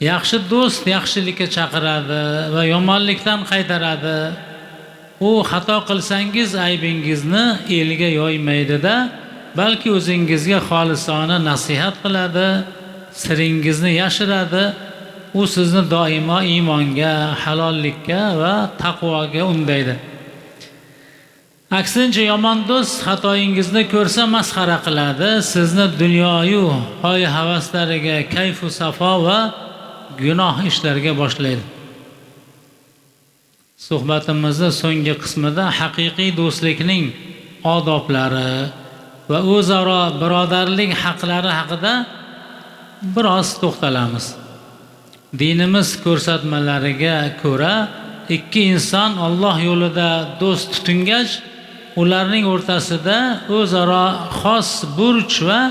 Yaxshi do'st yaxshilikka chaqiradi va yomonlikdan qaytaradi. U xato qilsangiz aybingizni elga yoymaydi-da, balki o'zingizga xolisona nasihat qiladi, siringizni yashiradi. U sizni doimo iymonga, halollikka va taqvoga undaydi. Aksincha yomon do'st xatoyingizni ko'rsa masxara qiladi, sizni dunyoyu hoy havaslariga, kayfu safo va gunoh ishlarga boshlaydi. Suhbatimizning so'nggi qismida haqiqiy do'stlikning odoblari va o'zaro birodarlik haqlari haqida biroz to'xtalamiz. Dinimiz ko'rsatmalariga ko'ra, ikki inson Alloh yo'lida do'st tutungach, ularning o'rtasida o'zaro xos burch va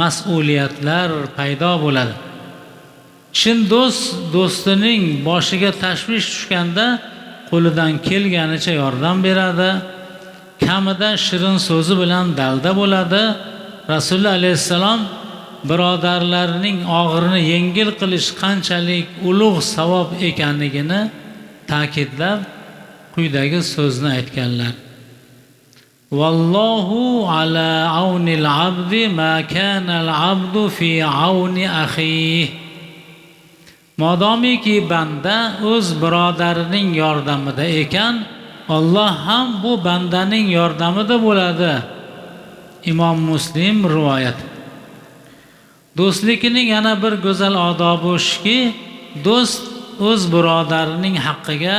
mas'uliyatlar paydo bo'ladi. Chin do'st do'stining boshiga tashvish tushganda qo'lidan kelganicha yordam beradi, kamida shirin so'zi bilan dalda bo'ladi. Rasululloh alayhissalom birodarlarning og'irini yengil qilish qanchalik ulug' savob ekanligini ta'kidlab quyidagi so'zni aytganlar: Vallohu ala awnil abdi ma kana al abdu fi awni akhihi. Modomiki banda o'z birodarining yordamida ekan, Alloh ham bu bandaning yordamida bo'ladi. Imom Muslim rivoyat. Do'stlikning yana bir go'zal odobi shuki, do'st o'z birodarining haqqiga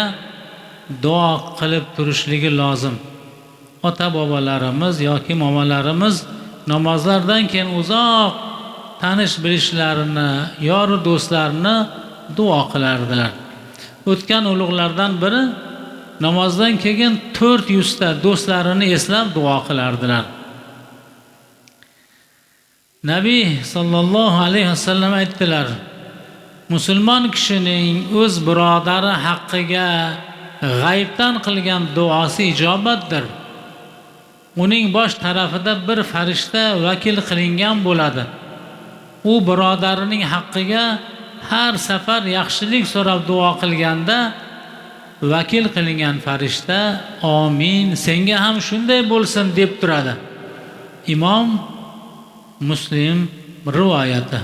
duo qilib turishligi lozim. Ota-bobolarimiz yoki momalarimiz namozlardan keyin uzoq tanish bilishlarini, yoru do'stlarini duo qilardilar. O'tgan ulug'lardan biri namozdan keyin 400 ta do'stlarini eslab duo qilardilar. Nabiy sallallohu alayhi vasallam aytdilar: Musulmon kishining o'z birodari haqqiga g'aybdan qilgan duosi ijobatdir. Uning bosh tarafida bir farishta vakil qilingan bo'ladi. U birodarining haqqiga har safar yaxshilik so'rab duo qilganda vakil qilingan farishta amin, senga ham shunday bo'lsin deb turadi. Imom Muslim rivoyati.